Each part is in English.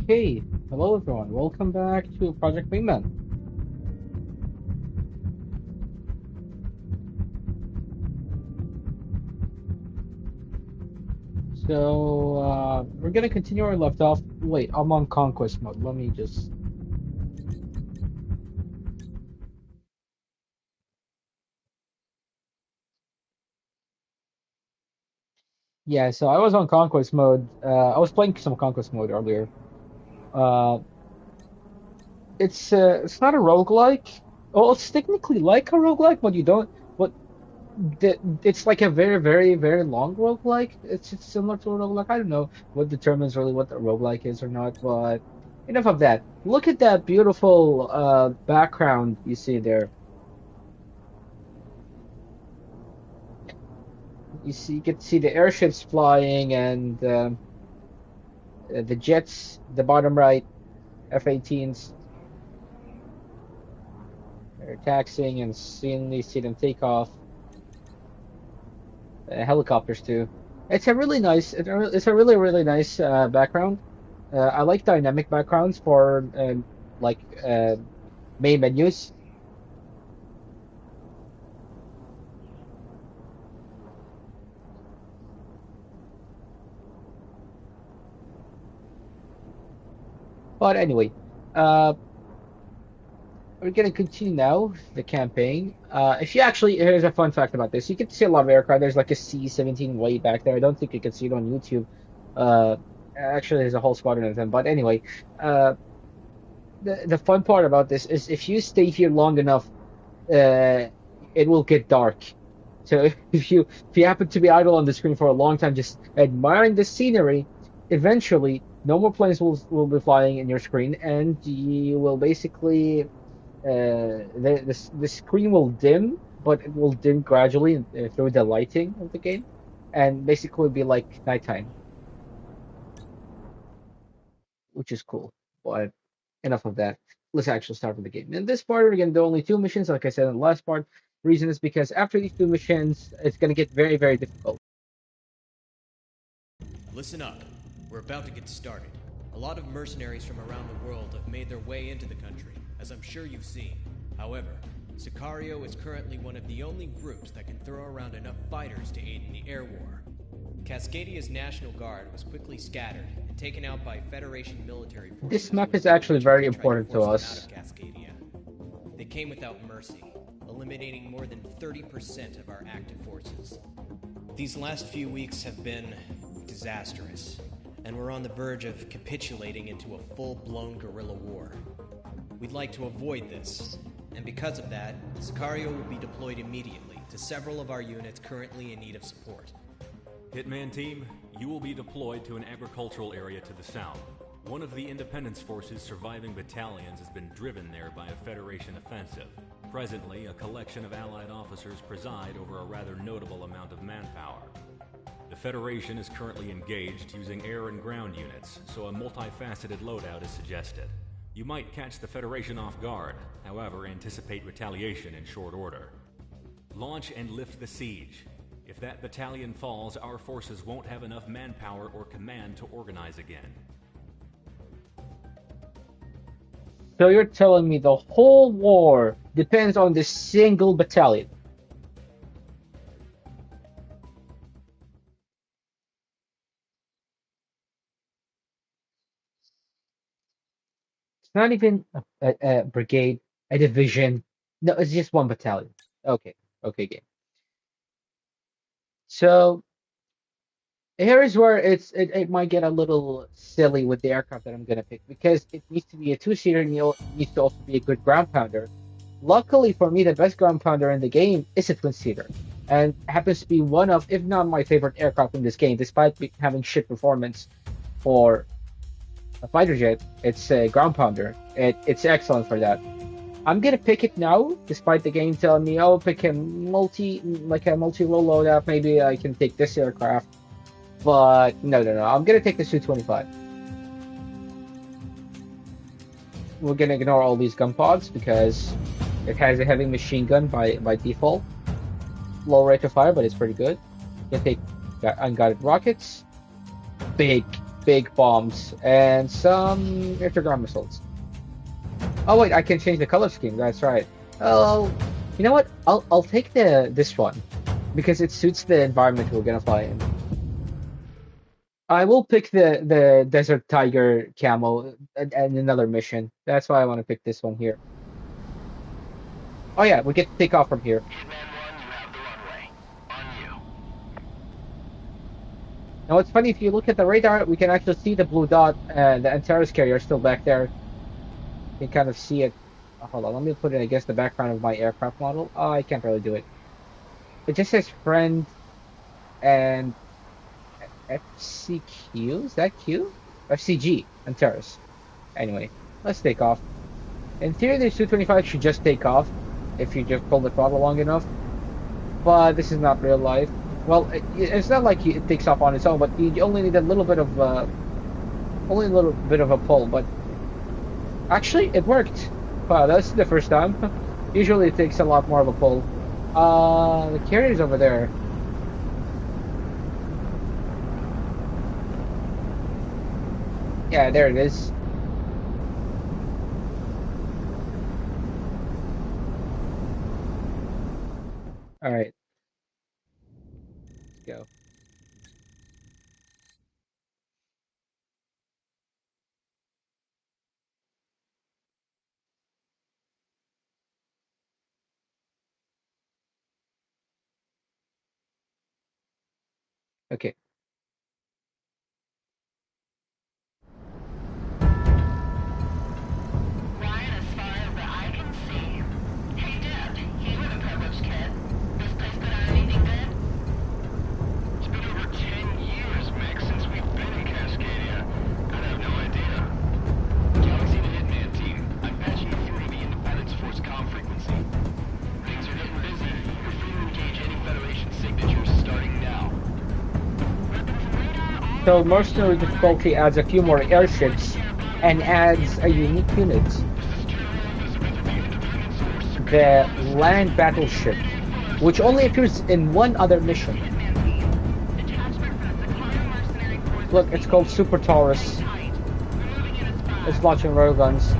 Okay, hello everyone. Welcome back to Project Wingman. We're gonna continue our left off. Wait, I'm on conquest mode. Let me just. Yeah, so I was on conquest mode. I was playing some conquest mode earlier. Uh, it's not a roguelike. Well, it's technically like a roguelike, but you don't. But it's like a very, very, very long roguelike. It's similar to a roguelike. I don't know what determines really what the roguelike is or not, but enough of that. Look at that beautiful background you see there. You can see the airships flying and the jets, the bottom right, F-18s, they're taxiing and seeing you see them take off. Helicopters too. It's a really really nice background. I like dynamic backgrounds for like main menus. But anyway, uh, we're gonna continue now the campaign. If you actually, here's a fun fact about this: you get to see a lot of aircraft. There's like a C-17 way back there. I don't think you can see it on YouTube. Uh, Actually, there's a whole squadron of them. But anyway, uh, the fun part about this is if you stay here long enough, uh, it will get dark. So if you happen to be idle on the screen for a long time, just admiring the scenery, eventually no more planes will be flying in your screen, and you will basically the screen will dim, but it will dim gradually through the lighting of the game, and basically be like nighttime, which is cool. But enough of that. Let's actually start with the game. In this part, we're gonna do only two missions, like I said in the last part. Reason is because after these two missions, it's gonna get very, very difficult. Listen up. We're about to get started. A lot of mercenaries from around the world have made their way into the country, as I'm sure you've seen. However, Sicario is currently one of the only groups that can throw around enough fighters to aid in the air war. Cascadia's National Guard was quickly scattered and taken out by Federation military forces. This map when is the actually very British tried important to force them us. out of Cascadia. They came without mercy, eliminating more than 30% of our active forces. These last few weeks have been disastrous, and we're on the verge of capitulating into a full-blown guerrilla war. We'd like to avoid this, and because of that, Sicario will be deployed immediately to several of our units currently in need of support. Hitman team, you will be deployed to an agricultural area to the south. One of the Independence Force's surviving battalions has been driven there by a Federation offensive. Presently, a collection of Allied officers preside over a rather notable amount of manpower. The Federation is currently engaged using air and ground units, so a multifaceted loadout is suggested. You might catch the Federation off guard, however, anticipate retaliation in short order. Launch and lift the siege. If that battalion falls, our forces won't have enough manpower or command to organize again. So you're telling me the whole war depends on this single battalion? It's not even a brigade, a division. No, it's just one battalion. Okay, okay, game. So here is where it might get a little silly with the aircraft that I'm gonna pick because it needs to be a two-seater and it needs to also be a good ground pounder. Luckily for me, the best ground pounder in the game is a twin-seater, and happens to be one of, if not my favorite aircraft in this game, despite having shit performance for a fighter jet. It's a ground pounder. It's excellent for that. I'm gonna pick it now, despite the game telling me, "Oh, pick a multi-role loadout. Maybe I can take this aircraft." But no, no, no. I'm gonna take the Su-25. We're gonna ignore all these gun pods because it has a heavy machine gun by default. Low rate of fire, but it's pretty good. You can take unguided rockets. Big big bombs and some air-to-ground missiles. Oh wait, I can change the color scheme. That's right. Oh, you know what? I'll take this one because it suits the environment we're gonna fly in. I will pick the Desert Tiger camo and another mission. That's why I want to pick this one here. Oh yeah, we get to take off from here. Hitman 1, you have the runway. On you. Now it's funny if you look at the radar, we can actually see the blue dot and the Antares carrier still back there. You can kind of see it. Hold on, let me put it against the background of my aircraft model. Oh, I can't really do it. It just says friend and FCQ. Is that Q? FCG Antares. Anyway, let's take off. In theory, the Su-25 should just take off if you just pull the throttle long enough. But this is not real life. Well, it's not like it takes off on its own, but you only need a little bit of a pull. But actually, it worked. Wow, that's the first time. Usually, it takes a lot more of a pull. The carrier's over there. Yeah, there it is. All right, let's go. Okay. Ryan, as far as the eye can see. Hey, Dad, you were the privileged kid. This place put out anything good? It's been over 10 years, Mick, since we've been in Cascadia. I have no idea. Galaxy to Hitman team. I'm patching you through to the Independence Force comm frequency. Things are getting busy. You're free to engage any Federation signatures starting now. So mercenary difficulty adds a few more airships and adds a unique unit. The land battleship, which only appears in one other mission. Look, it's called Super Taurus. It's launching railguns.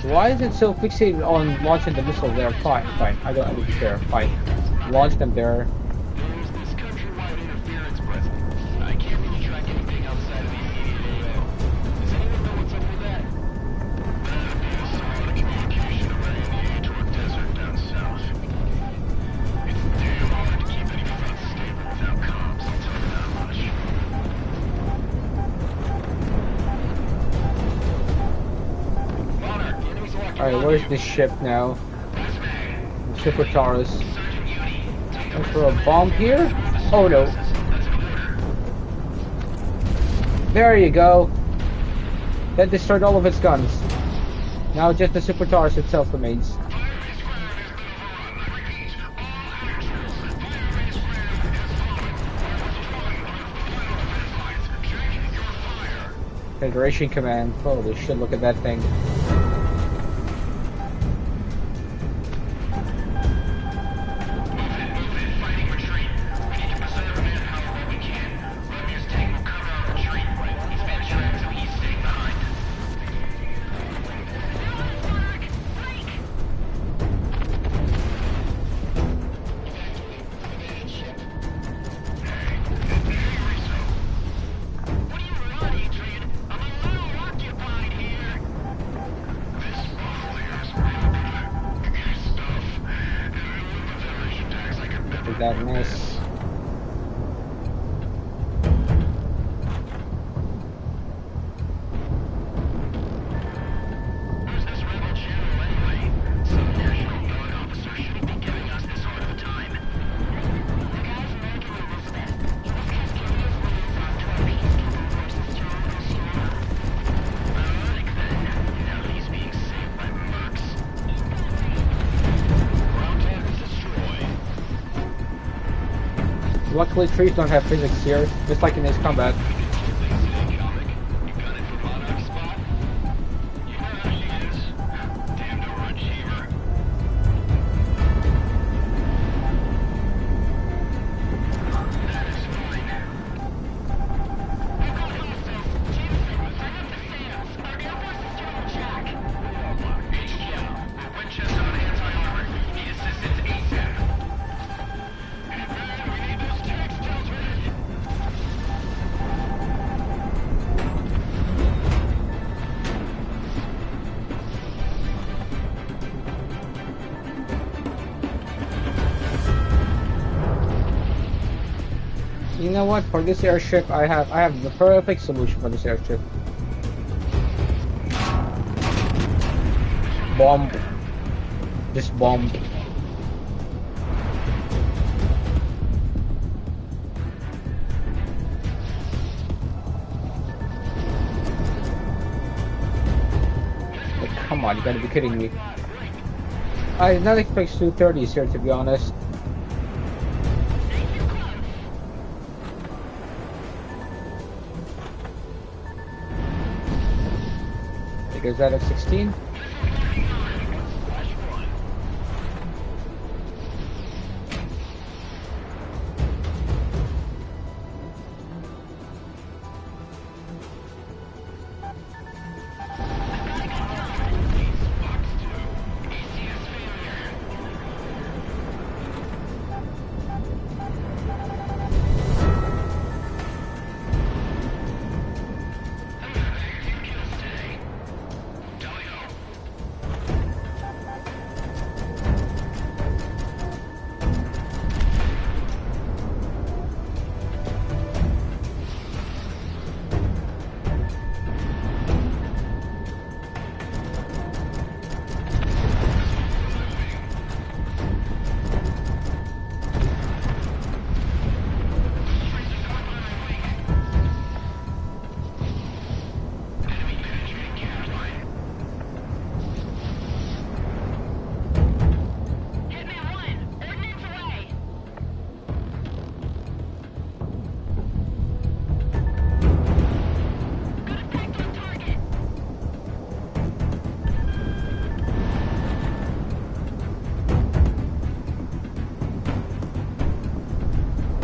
Why is it so fixated on launching the missile there? Fine, fine. I don't really care. Fine. Launch them there. There's this countrywide interference present. I can't really track anything outside of the immediate AO. Does anyone know what's up with that? There's some sort of communication array in the Ator Desert down south. It's damn hard to keep any fleet stable without comms, I'll tell you that much. Monarch, the enemy's locking Alright, on where's you. this ship now? That's me. Super Taurus. Sergeant Uni, take Is there a bomb here? Oh no. That's an order. There you go. That destroyed all of its guns. Now just the Super Taurus itself remains. Federation Command. Holy shit, look at that thing. Look at that mess. Who's this rebel general anyway? Some National Guard officer shouldn't be giving us this hard of a time. Luckily, trees don't have physics here, just like in Ace Combat. You know what? For this airship, I have the perfect solution for this airship. Bomb. Just bomb. Like, come on, you gotta be kidding me. I did not expect 230s here, to be honest. Because that of 16.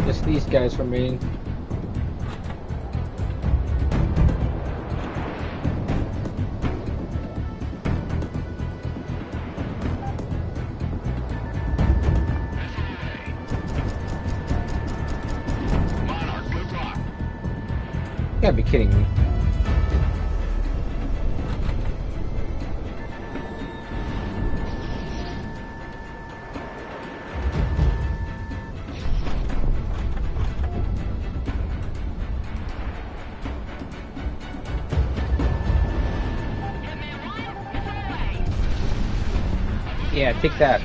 Just these guys remain. You gotta be kidding me. Yeah, take that.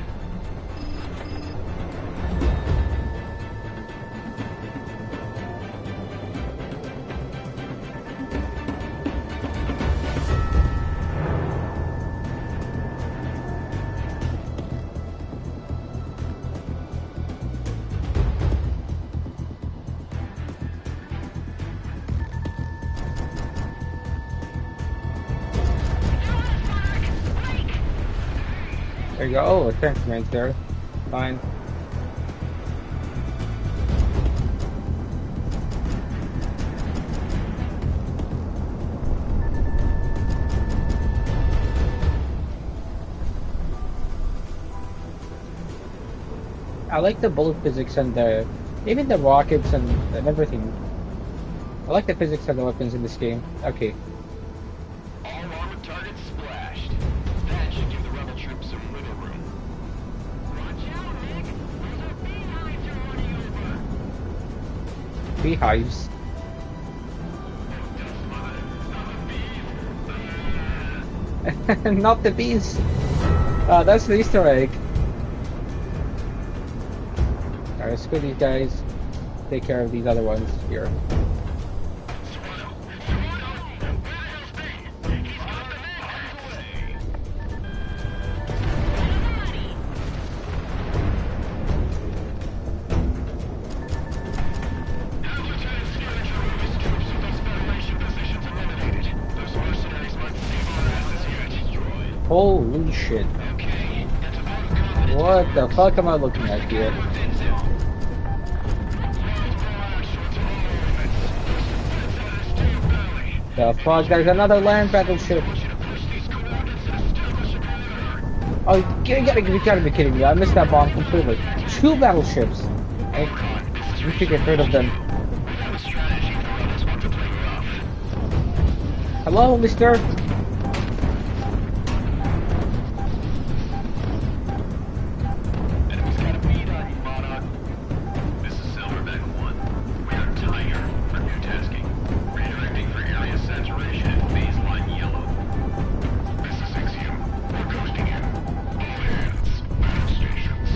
There you go. Oh, a tank range there. Fine. I like the bullet physics and even the rockets and everything. I like the physics of the weapons in this game. Okay. All armored targets splashed. That should give the rebel troops some wiggle room. Watch out, Nick! Those are beehives you're running over! Beehives. Not the bees. That's the Easter egg. Alright, screw these guys. Take care of these other ones here. Holy shit. Okay, that's a vote of confidence. What the fuck am I looking at here? Offensive. Shots all limits. Put it to the belly. The fuck? There's another land battleship. You to push these coordinates and establish a perimeter. Oh, you gotta be kidding me. I missed that bomb completely. 2 battleships. Hey, you should get rid of them. Without strategy, opponents want to play rough. Hello, mister? Enemy's got a bead on you, Monarch. This is Silverback 1. We are Tiger for new tasking. Redirecting for area saturation at baseline yellow. This is Ixiom. We're coasting in. All hands. Battle stations.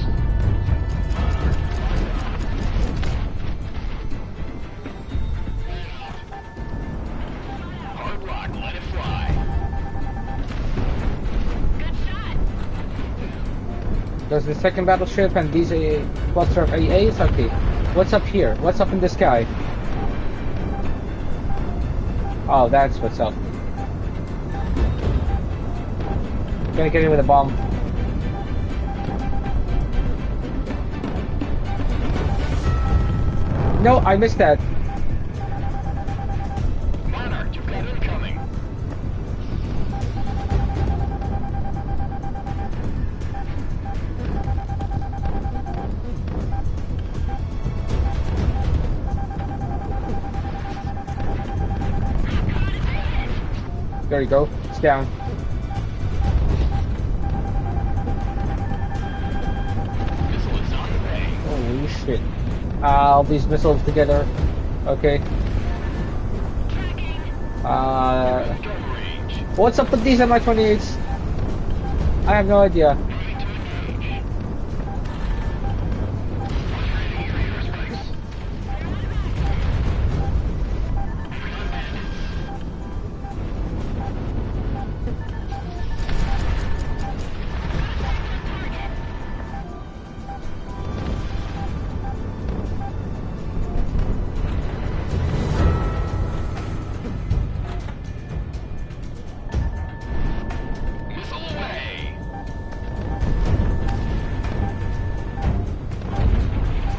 Hard lock, let it fly. There's the second battleship and these cluster of AAs? Okay. What's up here? What's up in the sky? Oh, that's what's up. Gonna get in with a bomb. No, I missed that. Monarch, you've got incoming. There you go. It's down. Missile is on the way. Holy shit. All these missiles together. Okay. Gun range. What's up with these Mi-28s? I have no idea. Moving to engage. Upgrading your airstrikes. Missile away.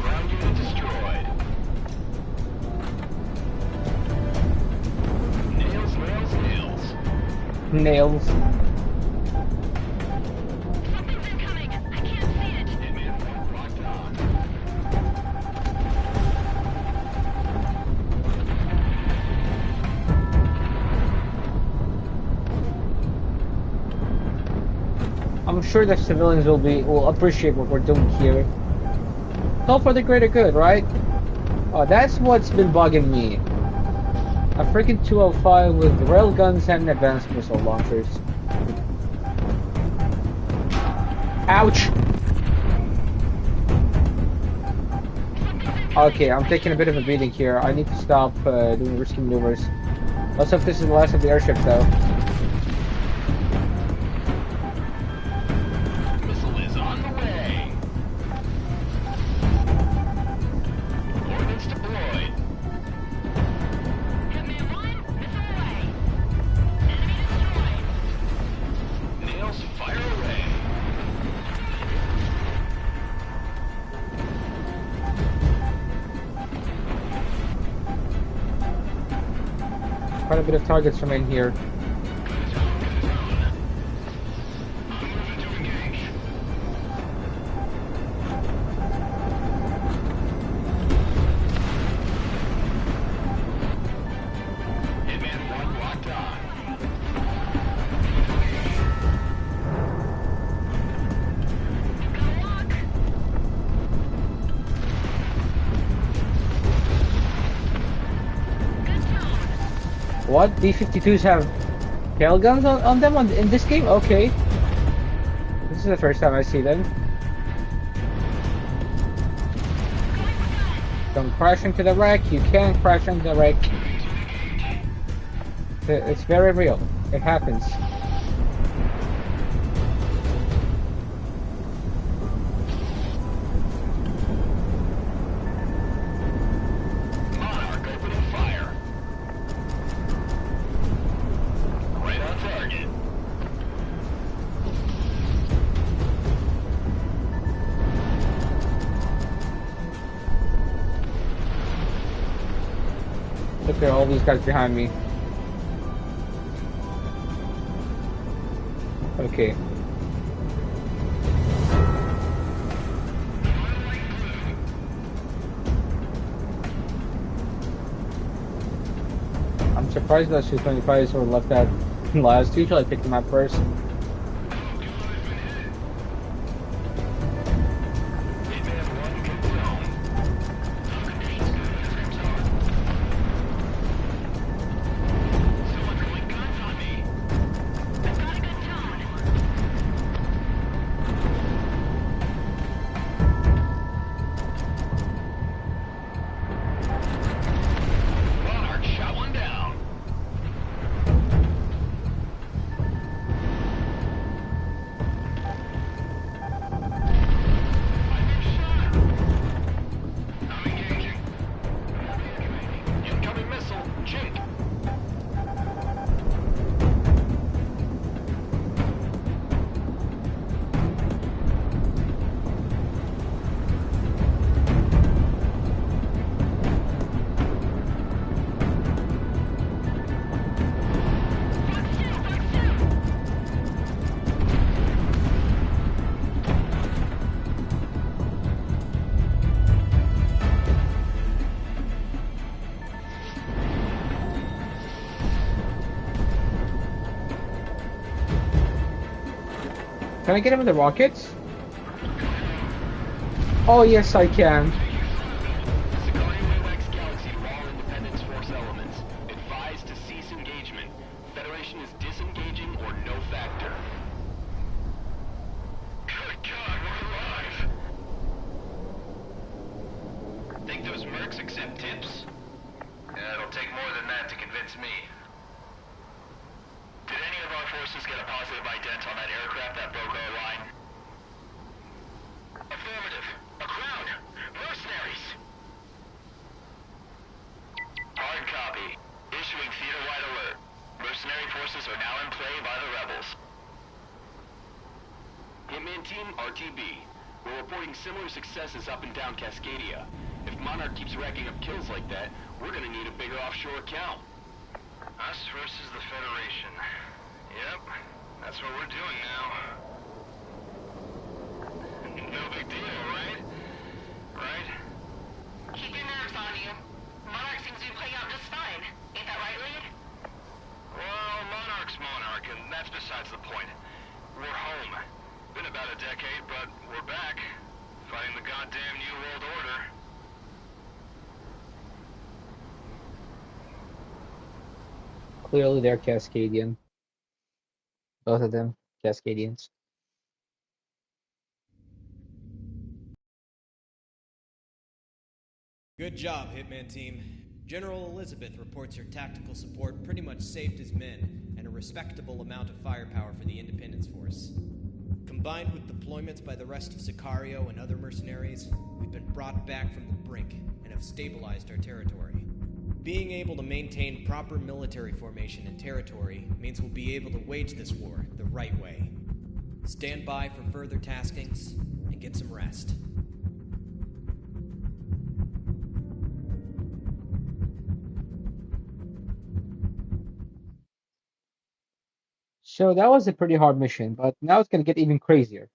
Ground unit destroyed. Nails, nails, nails. Nails. Something's incoming. I can't see it. Hitman 1 locked on. I'm sure the civilians will appreciate what we're doing here. It's all for the greater good, right? Oh, that's what's been bugging me. A freaking 205 with railguns and advanced missile launchers. Ouch! Okay, I'm taking a bit of a beating here. I need to stop doing risky maneuvers. Let's hope this is the last of the airships, though. Missile is on the way. Ordnance deployed. Hitman 1, missile away. Enemy destroyed. Nails, fire away. Quite a bit of targets remain here. Good zone, good zone. Moving to engage. Hitman 1 locked on. Got a lock. Good zone. What? B-52s have tail guns on them in this game? Okay. This is the first time I see them. Don't crash into the wreck. You can't crash into the wreck. It's very real. It happens. Monarch opening fire. Right on target. There are all these guys behind me. Okay. I'm surprised that Su-25s were left at last. Usually I pick them up first. Monarch shot one down. I've been shot. I'm engaging. Incoming missile. Jink. Can I get him with the rockets? Oh, yes, I can. Sicario AWACS Galaxy to all Independence Force elements. Advise to cease engagement. Federation is disengaging or no factor. Good God, we're alive! Think those mercs accept tips? It'll take more than that to convince me. Did any of our forces get a positive ident on that aircraft that broke our line? Affirmative. A crowd. Mercenaries. Hard copy. Issuing theater-wide alert. Mercenary forces are now in play by the rebels. Hitman Team, RTB. We're reporting similar successes up and down Cascadia. If Monarch keeps racking up kills like that, we're gonna need a bigger offshore account. Us versus the Federation. Yep, that's what we're doing now. No big deal, right? Right? Keep your nerves on you. Monarch seems to be playing out just fine. Ain't that right, Lead? Well, Monarch's Monarch, and that's besides the point. We're home. Been about a decade, but we're back. Fighting the goddamn New World Order. Clearly they're Cascadian. Both of them, Cascadians. Good job, Hitman Team. General Elizabeth reports your tactical support pretty much saved his men and a respectable amount of firepower for the Independence Force. Combined with deployments by the rest of Sicario and other mercenaries, we've been brought back from the brink and have stabilized our territory. Being able to maintain proper military formation and territory means we'll be able to wage this war the right way. Stand by for further taskings and get some rest. So that was a pretty hard mission, but now it's gonna get even crazier.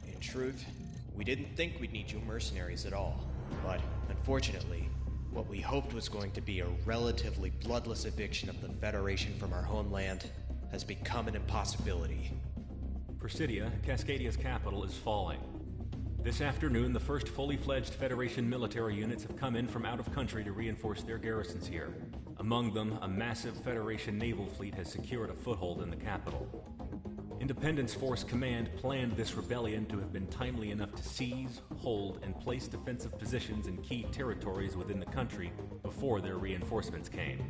In truth, we didn't think we'd need you mercenaries at all. But, unfortunately, what we hoped was going to be a relatively bloodless eviction of the Federation from our homeland has become an impossibility. Presidia, Cascadia's capital, is falling. This afternoon, the first fully fledged Federation military units have come in from out of country to reinforce their garrisons here. Among them, a massive Federation naval fleet has secured a foothold in the capital. Independence Force Command planned this rebellion to have been timely enough to seize, hold, and place defensive positions in key territories within the country before their reinforcements came.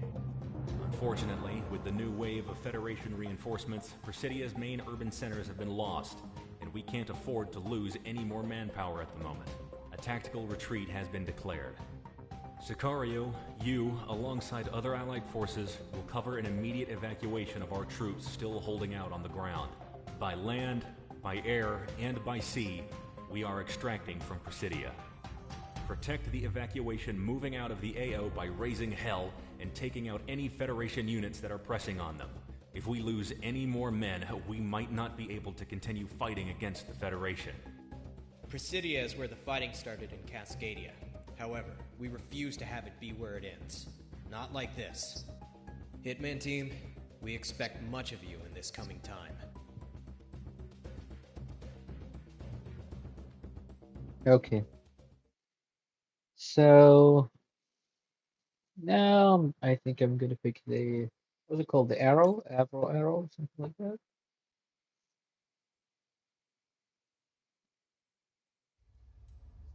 Unfortunately, with the new wave of Federation reinforcements, Presidia's main urban centers have been lost, and we can't afford to lose any more manpower at the moment. A tactical retreat has been declared. Sicario, you, alongside other Allied forces, will cover an immediate evacuation of our troops still holding out on the ground. By land, By air and by sea, we are extracting from Presidia. Protect the evacuation moving out of the AO by raising hell and taking out any Federation units that are pressing on them. If we lose any more men, we might not be able to continue fighting against the Federation. Presidia is where the fighting started in Cascadia. However, we refuse to have it be where it ends. Not like this. Hitman team, we expect much of you in this coming time. Okay. So now I think I'm gonna pick the what's it called? The arrow, something like that.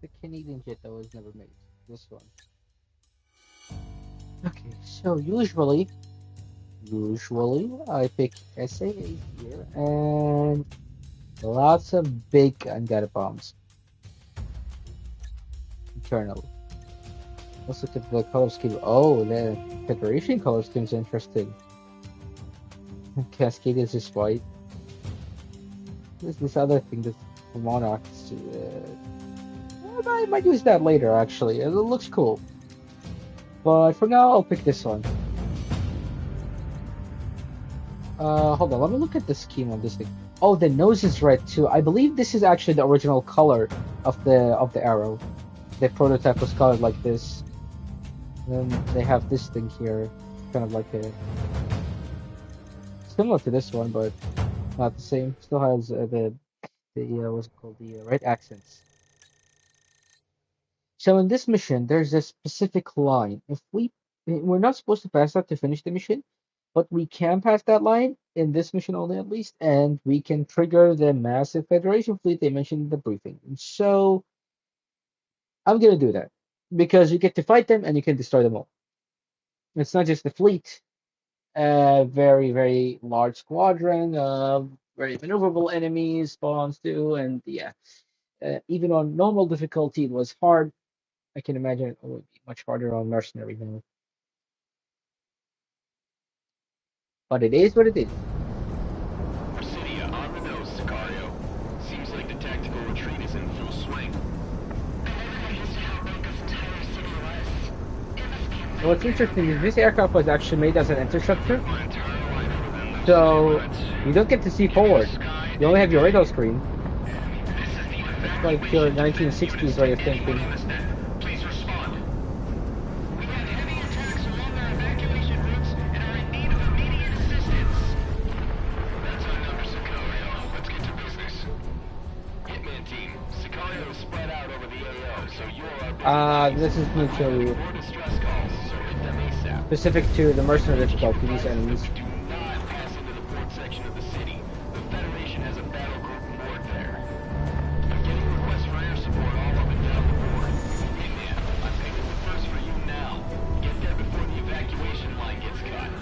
The Canadian jet that was never made. This one. Okay, so usually I pick SAA here and lots of big gun bombs. Internal. Let's look at the color scheme. Oh, the Federation color scheme is interesting. Cascade is just white. There's this other thing that's for Monarchs. I might use that later, actually. It looks cool. But for now, I'll pick this one. Hold on. Let me look at the scheme on this thing. Oh, the nose is red too. I believe this is actually the original color of the arrow. The prototype was colored like this. And then they have this thing here, kind of like a similar to this one, but not the same. Still has the what's it called, the red accents. So in this mission, there's a specific line. If we're not supposed to pass that to finish the mission, but we can pass that line in this mission only at least, and we can trigger the massive Federation fleet they mentioned in the briefing. And so I'm gonna do that because you get to fight them and you can destroy them all. It's not just the fleet, very very large squadron of very maneuverable enemies spawns too, and yeah, even on normal difficulty it was hard. I can imagine it would be much harder on mercenary now. But it is what it is. Presidia on the nose, Sicario. Seems like the tactical retreat is in full swing. I never got used to how big this entire city was. It must be a So what's interesting is this aircraft was actually made as an interceptor, My entire life within those so city limits. you don't get to see forward. You only have your radar screen. This is the It's like your 1960s way of thinking. Please respond. We have heavy attacks along our evacuation routes and are in need of immediate assistance. That's our number, Sicario. Let's get to business. Hitman team, Sicario is spread out over the AO, so you are This is mutually more distress calls, so hit them ASAP. specific to the mercenary difficulties enemies. Do not pass into the port section of the city. The Federation has a battle group moored there. I'm getting requests for air support all up and down the board. Hey man, I'm picking the first for you now. Get there before the evacuation line gets cut.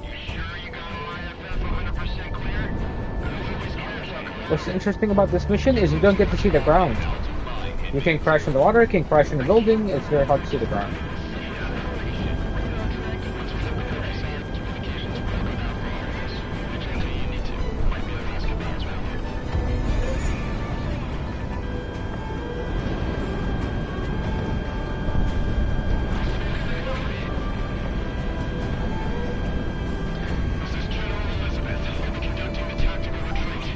You sure you got all IFF 100% clear? What's interesting about this mission is you don't get to see the ground. You can crash in the water, you can crash in the building, it's very hard to see the ground. This is General Elizabeth. We'll be conducting the tactical retreat.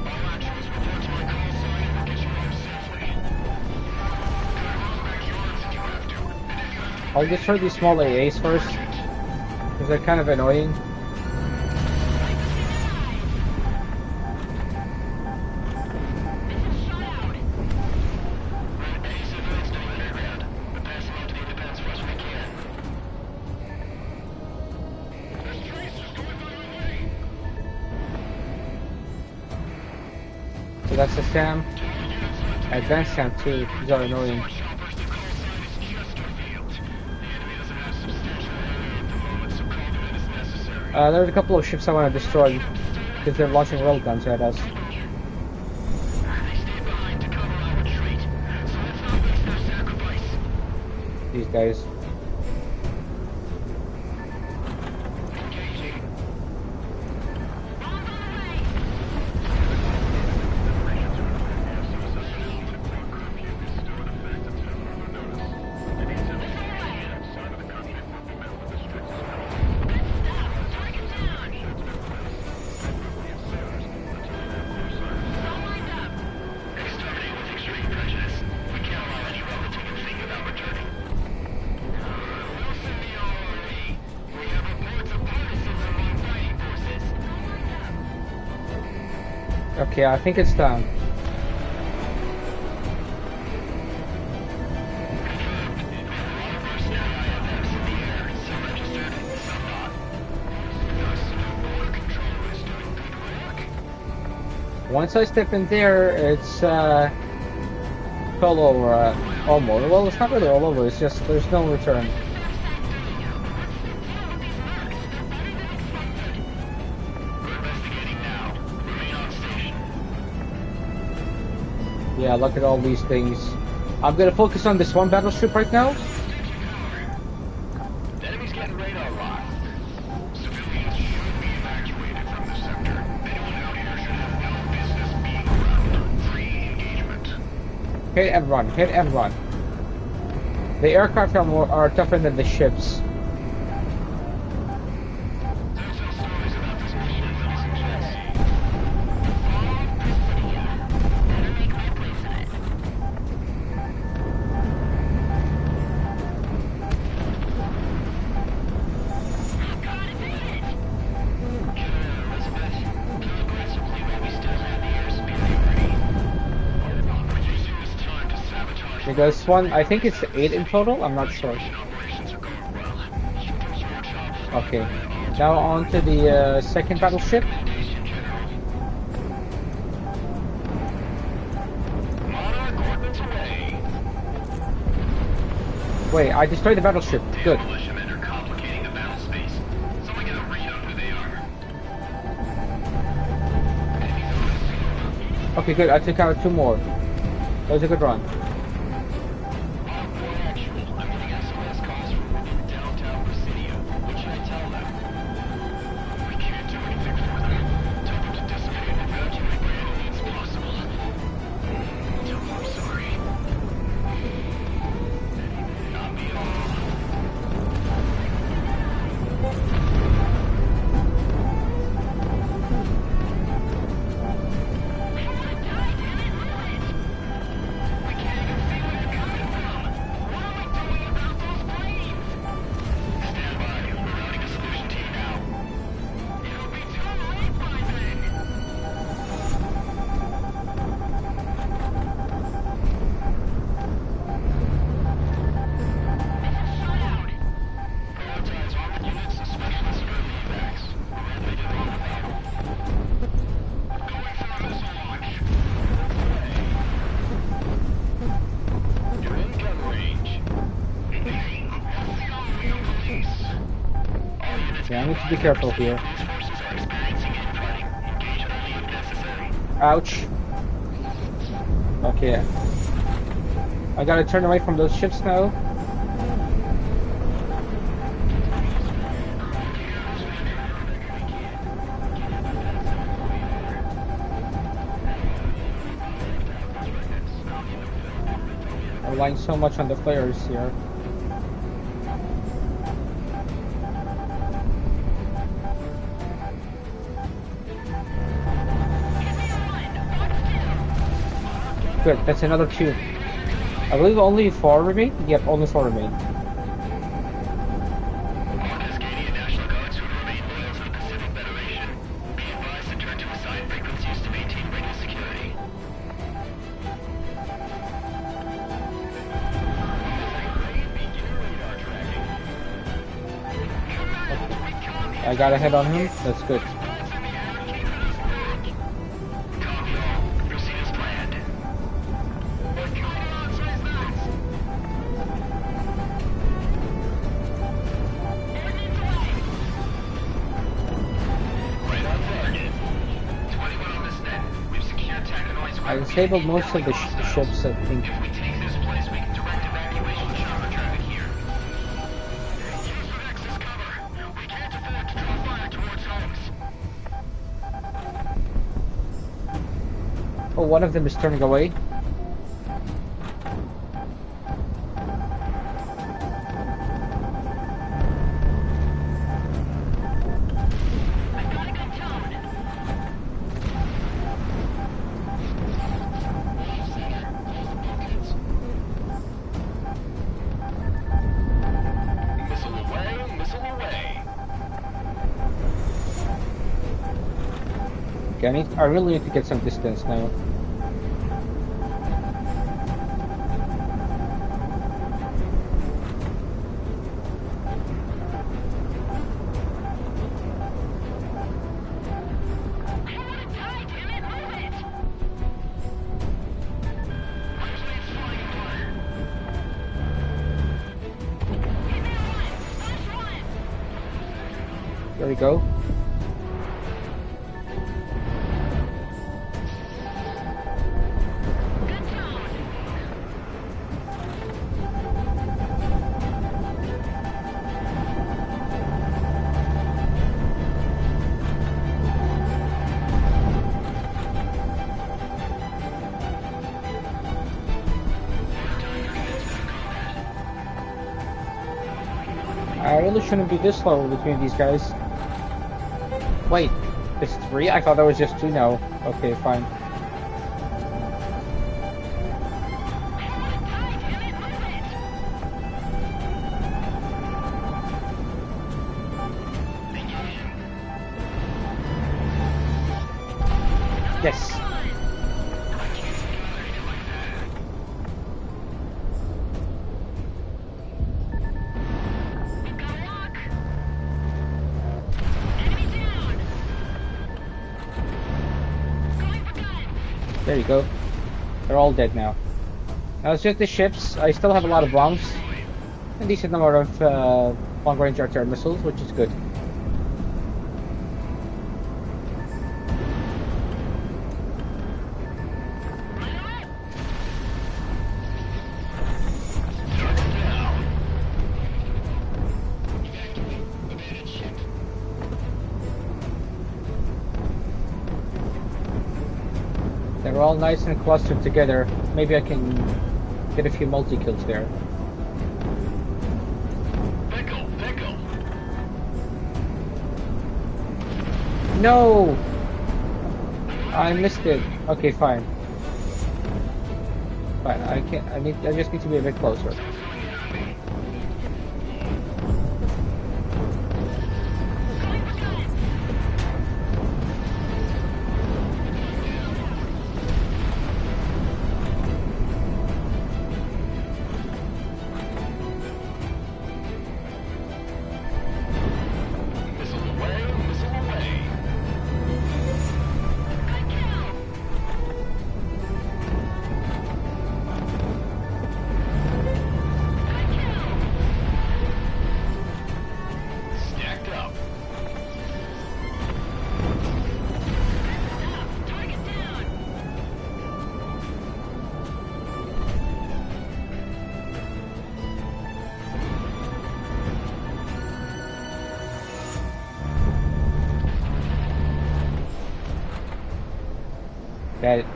All actions report to my call sign and we'll get you home safely. I'll destroy these small AAs first, because they're kind of annoying. So that's the SAM. Advanced SAM too, these are annoying. There's a couple of ships I want to destroy, because they're launching railguns at us. These guys. Okay, I think it's down. Once I step in there, it's all over, almost. Well, it's not really all over. It's just there's no return. Yeah, look at all these things. I'm gonna focus on this one battleship right now. The enemy's getting radar locked. Civilians should be evacuated from the sector. Anyone out here should have no business being around. Free engagement. Hit and run. Hit and run. The aircraft are tougher than the ships. There's some stories about this mission that suggest Better make my place in it. God, it made it! Elizabeth, go aggressively while we still have the airspeed ready. We're using this time to sabotage Because one, I think it's 8 in total. I'm not sure. operations are going well. Keep those workshops Okay. Now on to the second battleship. Monarch orbits away. Wait, I destroyed the battleship. Good. Militiamen are complicating the battle space. Someone get a read on who they are. Okay, good. I took out 2 more. That was a good run. Actual, I'm getting SOS calls from within downtown Presidio. What should I tell them? We can't do anything for them. Tell them to dissipate and evacuate by any means possible. Tell them I'm sorry. Not me at all. We can't even see where it's coming from. What are we doing about those planes? Stand by. We're routing a solution team now. It'll be too late by then! Prioritize armored units and specialists for early evacs. We're ready to roll out. Going for a missile launch. You're in gun range. Police. All units Yeah, I need to be careful here. Police forces are experiencing infighting. Engage only if necessary. Ouch. Okay. I gotta turn away from those ships now. I'm relying so much on the flares here. Good, that's another 2. I believe only 4 remain? Yep, only 4 remain. All Cascadian National Guards who remain loyal to the Pacific Federation, be advised to turn to assigned frequencies to maintain radio security. I got a hit on him. That's good. Copy all. Proceed as planned. What kind of answer is that? Enemies away! Right on target. 21 on this net. We've secured Tacanoid's I weapon. disabled most of the ships, I think. If we take this place, we can direct evacuation chopper traffic here. Use the Vex as cover! We can't afford to draw fire towards homes! Oh, one of them is turning away. I got a good tone! Missile away, missile away. Okay, I really need to get some distance now. There we go. I really shouldn't be this slow between these guys. Wait, it's 3? I thought that was just 2 now. Okay, fine. Yes. There you go. They're all dead now. Now it's just the ships. I still have a lot of bombs. A decent number of long-range artillery missiles, which is good. They're all nice and clustered together. Maybe I can get a few multi-kills there. No! I missed it. Okay, fine. Fine, I can't. I just need to be a bit closer.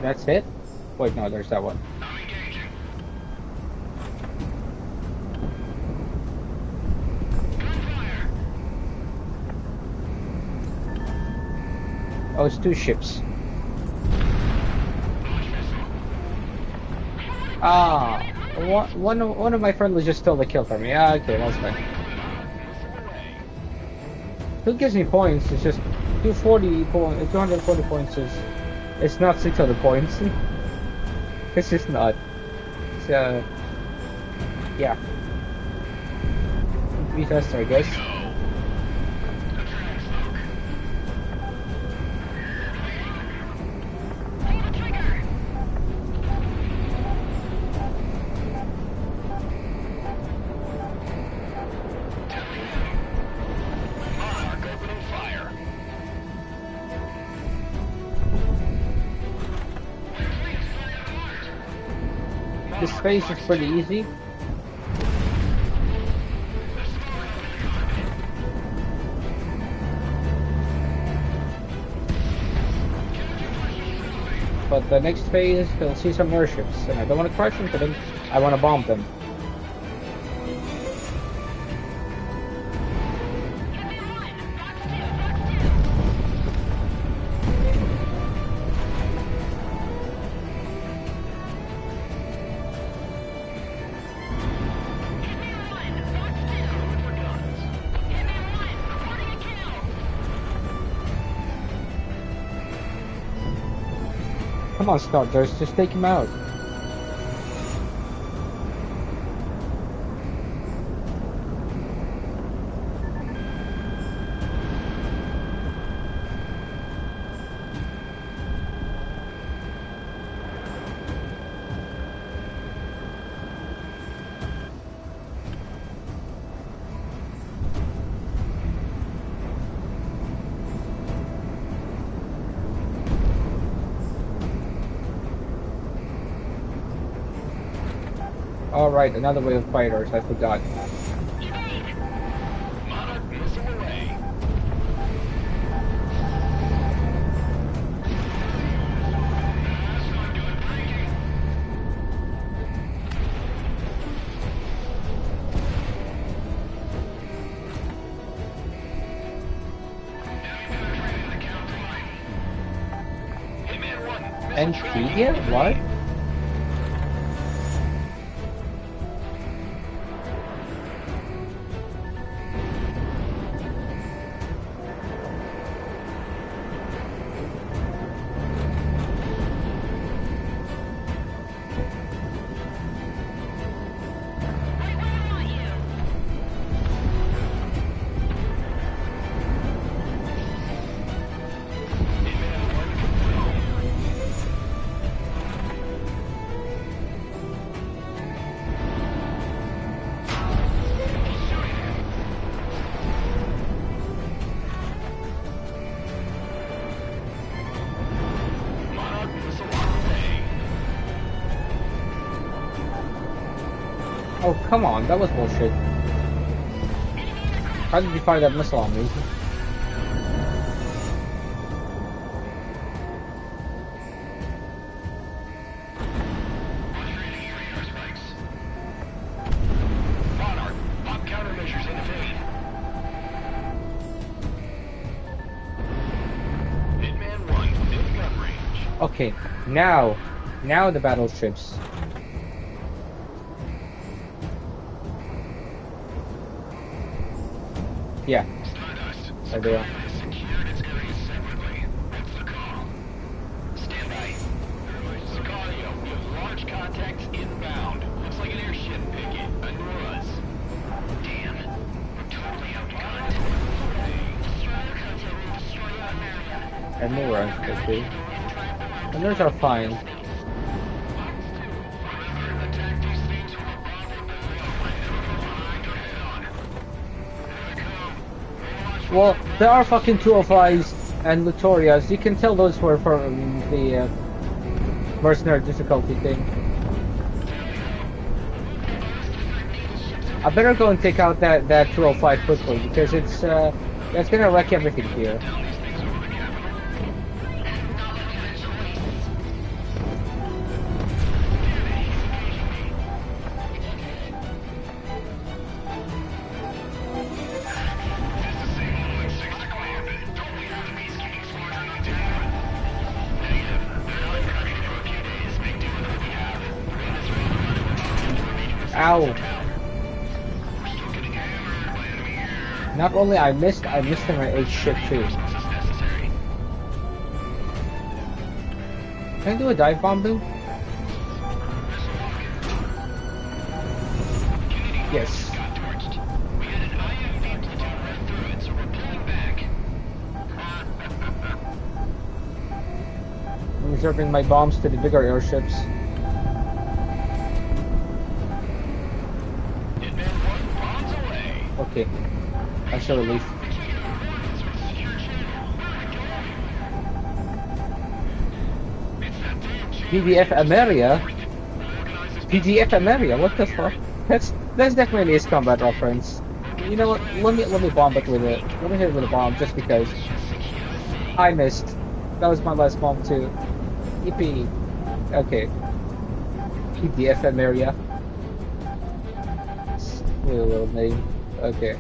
That's it? Wait, no, there's that one. Oh, it's 2 ships. Ah, one of my friendlies just stole the kill from me. Ah, okay, that's fine. Who gives me points? It's just 240 points is. It's not 600 points. It's just not. So, yeah. Be faster, I guess. This phase is pretty easy. But the next phase, you'll see some airships, and I don't want to crash into them, I want to bomb them. Come on, Stardust, just take him out. Alright, another wave of fighters, I forgot. Monarch missile away. Hitman 1, missile tracking Nvidia? incoming. What? Hitman 1 confirmed. Monarch missile on the way. Oh, come on, that was bullshit. How did you fire that missile on me? Monarch, pop countermeasures in evade. Hitman 1, in gun range. Okay, now the battleships. Yeah, Stardust, there they are. has secured its area separately. That's the call. Stand by. Sicario, we have large contacts inbound. Looks like an airship picket. Anuras. Damn. We're totally outgunned. Destroyer content will destroy your area. And more runs, okay. And those are fine. Remember, attack these things from above or below and never from behind or head on. Here they come. Overwatch Well, there are fucking 205s and Lutorias. You can tell those were from the mercenary difficulty thing. I better go and take out that 205 quickly because it's gonna wreck everything here. down these things over the capital. Ow! Not only I missed him at 8 shit too. Can I do a dive bomb boom? Yes. We had an IMV platoon right through it, so we're pulling back. I'm reserving my bombs to the bigger airships. Hitman 1, bombs away. Okay. That's a relief. PDF Ameria? PDF Ameria? What the fuck? That's definitely a combat reference. You know what? Let me bomb it with it. Let me hit it with a bomb just because. I missed. That was my last bomb too. Yippee. Okay. PDF Ameria. Wait a little name. Okay.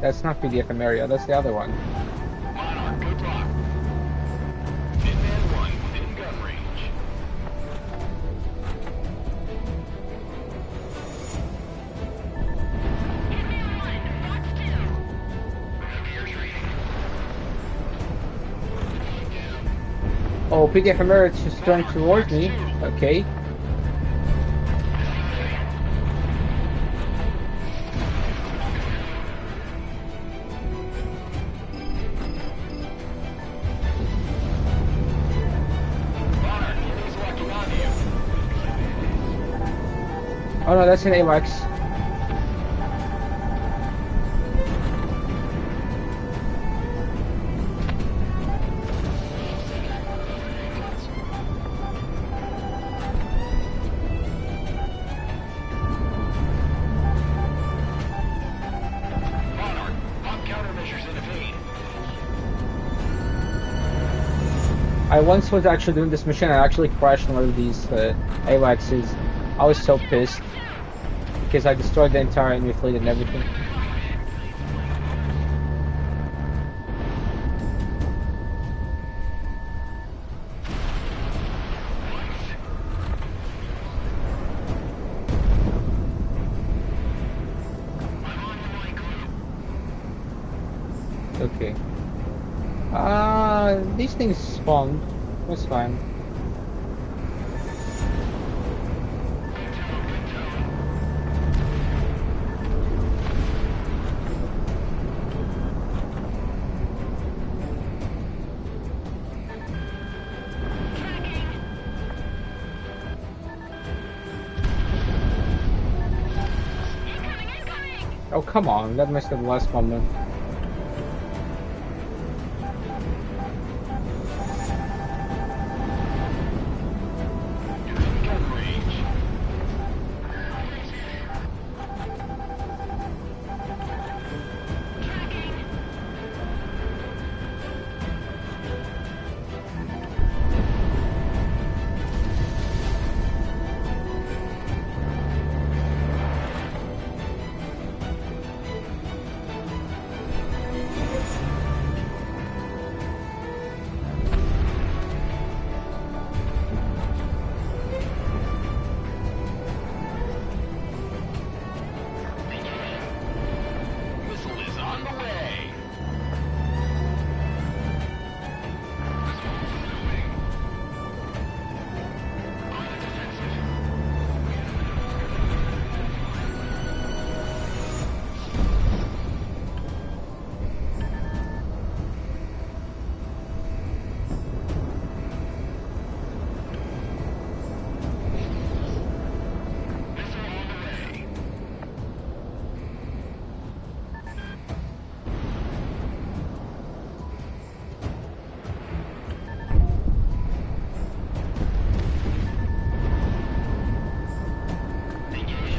That's not PDF Ameria, that's the other one. Monarch, good luck. Hitman 1, within gun range. Oh, PDF Emirates just turned Monarch, towards Fox 2. me. Okay. Monarch, enemy's locking onto you. Oh no, that's an AWACS. Monarch, pop countermeasures in evade. I once was actually doing this mission. I actually crashed one of these AWACSs. I was so pissed because I destroyed the entire enemy fleet and everything. Okay. These things spawned. That's fine. Oh, come on. That missed at the last moment. You're in gun range. Missile is on the way. Missile on the way. Engage.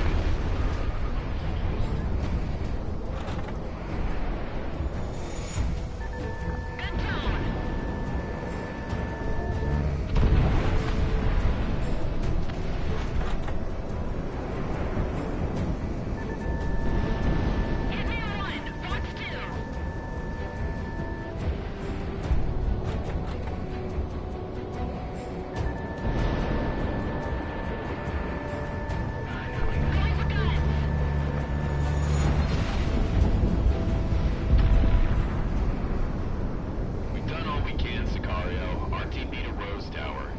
We've done all we can, Sicario. Our team need a Rose Tower.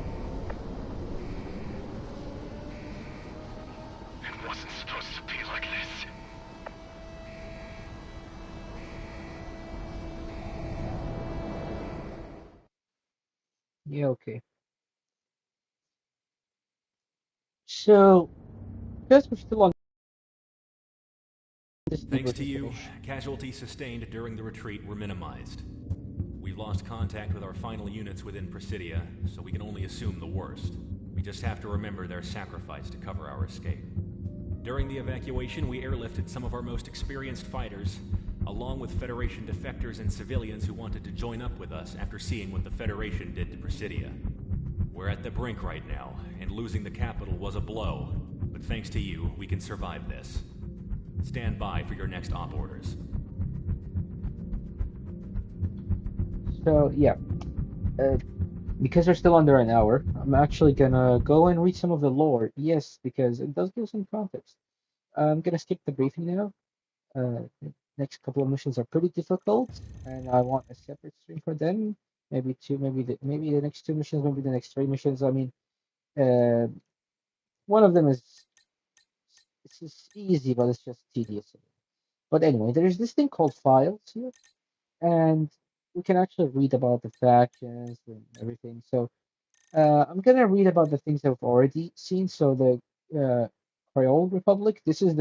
It wasn't supposed to be like this. Yeah, okay. So, because we're still on this, Thanks needless to to you, finish. casualties sustained during the retreat were minimized. We've lost contact with our final units within Presidia, so we can only assume the worst. We just have to remember their sacrifice to cover our escape. During the evacuation, we airlifted some of our most experienced fighters, along with Federation defectors and civilians who wanted to join up with us after seeing what the Federation did to Presidia. We're at the brink right now, and losing the capital was a blow, but thanks to you, we can survive this. Stand by for your next op orders. So, yeah. Uh, because we're still under an hour, I'm actually gonna go and read some of the lore. Yes, because it does give some context. I'm gonna skip the briefing now. The next couple of missions are pretty difficult, and I want a separate stream for them. maybe two, maybe the next two missions, maybe the next three missions. I mean, uh, one of them is it's just easy, but it's just tedious. But anyway, there's this thing called files here, and we can actually read about the factions and everything. So I'm gonna read about the things I've already seen. So the Creole Republic. This is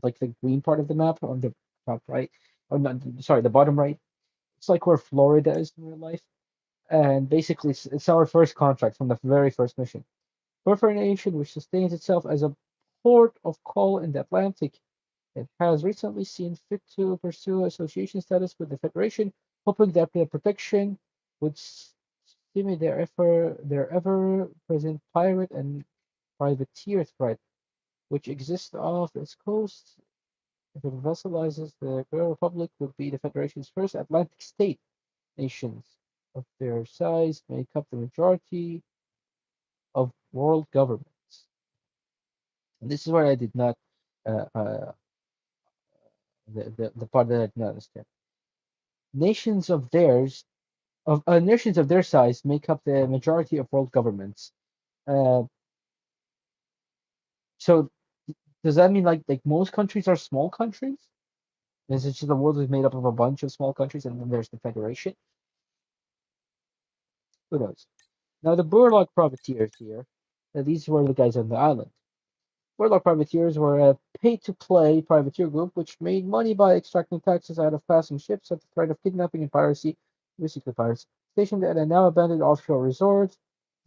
like the green part of the map on the top right. Oh, not, sorry, the bottom right. It's like where Florida is in real life. And basically, it's our first contract from the very first mission. Work for a nation which sustains itself as a port of call in the Atlantic. It has recently seen fit to pursue association status with the Federation, hoping that the protection would stimulate their ever-present pirate and privateer threat, which exists off its coast. If it vassalizes the Creole Republic, would be the Federation's first Atlantic state. Nations of their size make up the majority of world governments. And this is where I did not, uh, uh, the part that I did not understand. Nations of theirs, of nations of their size, make up the majority of world governments. Uh, so does that mean like most countries are small countries? Is it just the world is made up of a bunch of small countries and then there's the Federation? Who knows? Now the Burlock privateers here, these were the guys on the island. Warlock privateers were a pay-to-play privateer group which made money by extracting taxes out of passing ships at the threat of kidnapping and piracy, basically pirates. Stationed at a now abandoned offshore resort,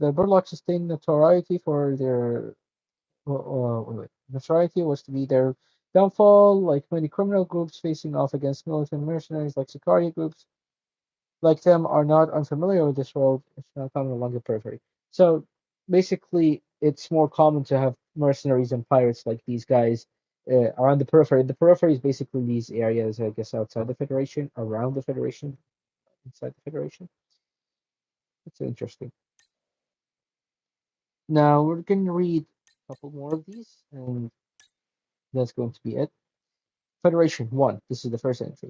the Burlock sustained notoriety for their notoriety was to be their downfall, like many criminal groups facing off against militant mercenaries like Sicario groups like them are not unfamiliar with this world. It's not common along the periphery. So basically, it's more common to have mercenaries and pirates like these guys around the periphery. The periphery is basically these areas, I guess, outside the Federation, around the Federation, inside the Federation. It's interesting. Now we're going to read a couple more of these, and that's going to be it. Federation 1. This is the first entry.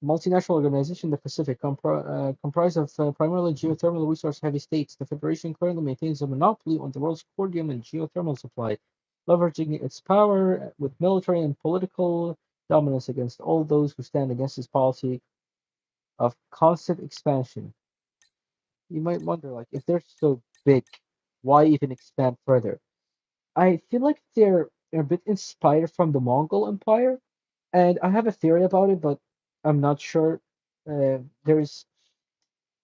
Multinational organization, the Pacific, comprised of primarily geothermal resource-heavy states. The Federation currently maintains a monopoly on the world's cordium and geothermal supply, leveraging its power with military and political dominance against all those who stand against its policy of constant expansion. You might wonder, like, if they're so big, why even expand further? I feel like they're a bit inspired from the Mongol Empire, and I have a theory about it, but I'm not sure. There's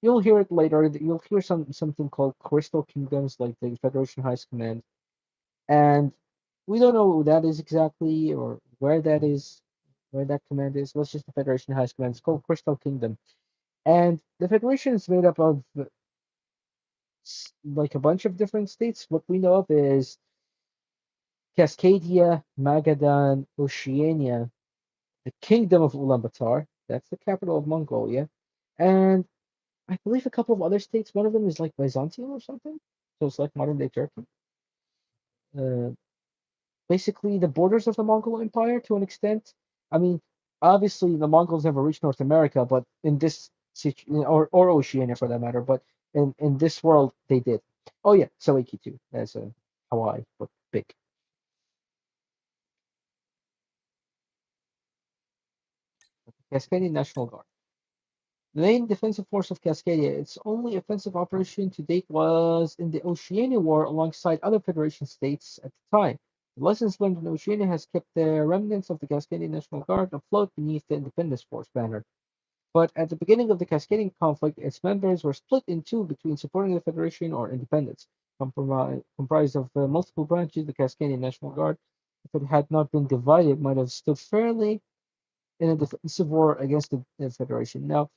You'll hear it later. You'll hear something called Crystal Kingdoms, like the Federation Highest Command, and we don't know who that is exactly or where that is, where that command is. What's just the Federation Highest Command? It's called Crystal Kingdom, and the Federation is made up of like a bunch of different states. What we know of is Cascadia, Magadan, Oceania, the Kingdom of Ulaanbaatar. That's the capital of Mongolia, and I believe a couple of other states. One of them is like Byzantium or something. So it's like modern day Turkey. Uh, Basically, the borders of the Mongol Empire to an extent. I mean, obviously the Mongols never reached North America, but in this or Oceania for that matter, but in this world they did. Oh yeah, Seleucid too. That's Hawaii, but big. Cascadian National Guard. The main defensive force of Cascadia, its only offensive operation to date was in the Oceania War alongside other Federation states at the time. The lessons learned in Oceania has kept the remnants of the Cascadian National Guard afloat beneath the Independence Force banner. But at the beginning of the Cascadian conflict, its members were split in two between supporting the Federation or independence. Comprised of multiple branches, the Cascadian National Guard, if it had not been divided, might have stood fairly in a defensive war against the Federation. Now,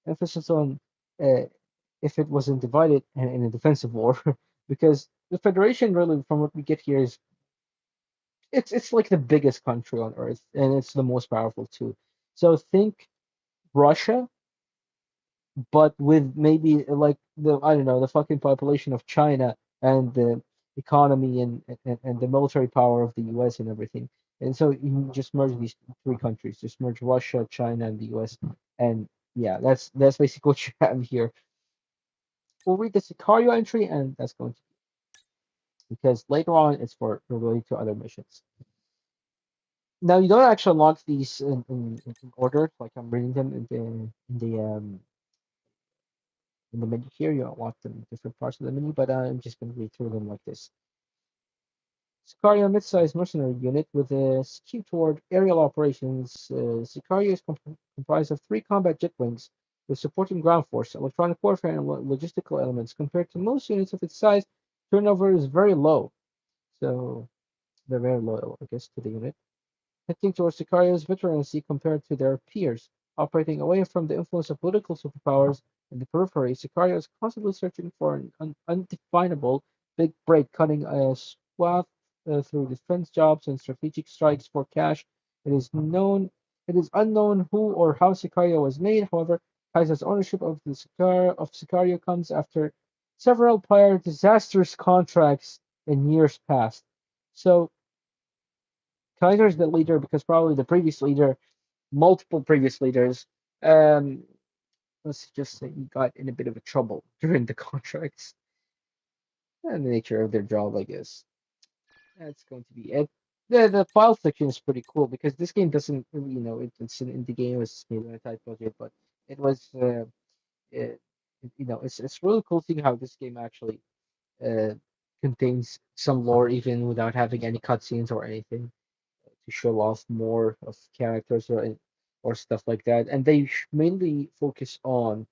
emphasis on uh, if it wasn't divided and in a defensive war, because the Federation really, from what we get here, is it's like the biggest country on Earth and it's the most powerful too. So think Russia, but with maybe like the I don't know the fucking population of China and the economy and the military power of the U.S. and everything. And so you just merge these three countries, just merge Russia, China, and the U.S. And yeah, that's basically what you have here. we'll read the Sicario entry, and that's going to because later on it's for related to other missions. Now you don't actually unlock these in order, like I'm reading them in the menu here. You unlock them in different parts of the menu, but I'm just going to read through them like this. Sicario, a mid-sized mercenary unit with a skew toward aerial operations. Sicario is comprised of 3 combat jet wings with supporting ground force, electronic warfare, and logistical elements. Compared to most units of its size, turnover is very low. So they're very loyal, I guess, to the unit. Hinting towards Sicario's veterancy compared to their peers. Operating away from the influence of political superpowers in the periphery, Sicario is constantly searching for an undefinable big break, cutting a swath through defense jobs and strategic strikes for cash. It is unknown who or how Sicario was made. However, Kaiser's ownership of Sicario comes after several prior disastrous contracts in years past. So Kaiser's the leader because probably the previous leader, multiple previous leaders, um, let's just say he got in a bit of a trouble during the contracts and the nature of their job, I guess. That's going to be it. The file section is pretty cool because this game doesn't, it's an indie game, it was made on a tight budget, but it was, it, it's really cool seeing how this game actually uh, contains some lore even without having any cutscenes or anything to show off more of characters or stuff like that. And they mainly focus on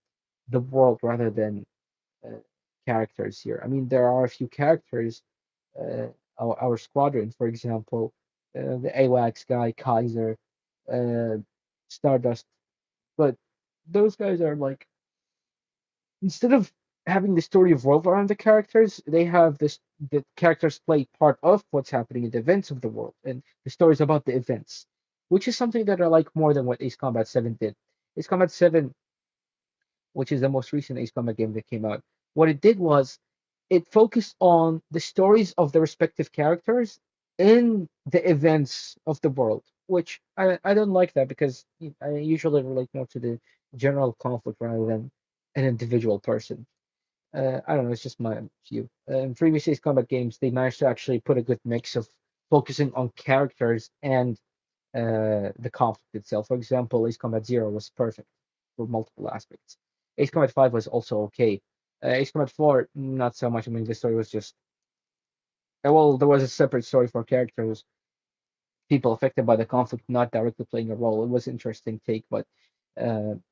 the world rather than uh, characters here. I mean, there are a few characters. Uh, our squadron, for example, the AWACS guy, Kaiser, uh, Stardust, but those guys are like instead of having the story revolve around the characters, they have this the characters play part of what's happening in the events of the world, and the stories about the events, which is something that I like more than what Ace Combat 7 did. Ace Combat 7, which is the most recent Ace Combat game that came out, what it did was it focused on the stories of the respective characters in the events of the world, which I don't like that because I usually relate more to the general conflict rather than an individual person. I don't know, it's just my view. In previous Ace Combat games, they managed to actually put a good mix of focusing on characters and the conflict itself. For example, Ace Combat Zero was perfect for multiple aspects. Ace Combat 5 was also okay. Ace Combat 4, not so much. I mean, the story was just. Well, there was a separate story for characters, people affected by the conflict not directly playing a role. It was an interesting take, but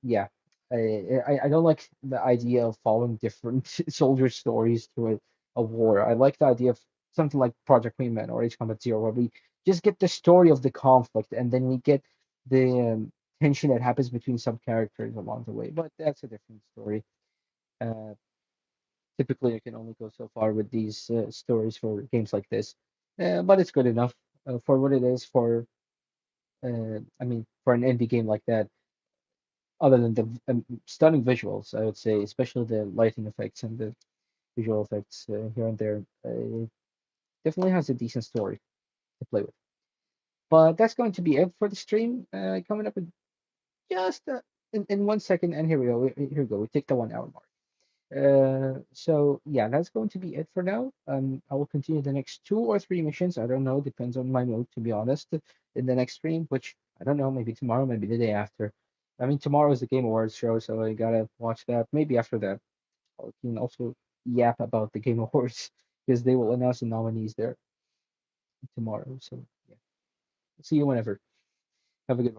yeah, I don't like the idea of following different soldier stories through a war. I like the idea of something like Project Wingman or Age Combat Zero, where we just get the story of the conflict and then we get the tension that happens between some characters along the way. But that's a different story. Uh, Typically, I can only go so far with these stories for games like this, but it's good enough for what it is. I mean, for an indie game like that, other than the stunning visuals, I would say, especially the lighting effects and the visual effects here and there, it definitely has a decent story to play with. But that's going to be it for the stream. Coming up in just in 1 second, and here we go. Here we go. We take the 1 hour mark. So yeah, that's going to be it for now. I will continue the next 2 or 3 missions. I don't know, depends on my mood, to be honest, in the next stream, which I don't know, maybe tomorrow, maybe the day after. I mean, tomorrow is the Game Awards show, so I gotta watch that. Maybe after that, I can also yap about the Game Awards because they will announce the nominees there tomorrow. So yeah, see you whenever. Have a good one.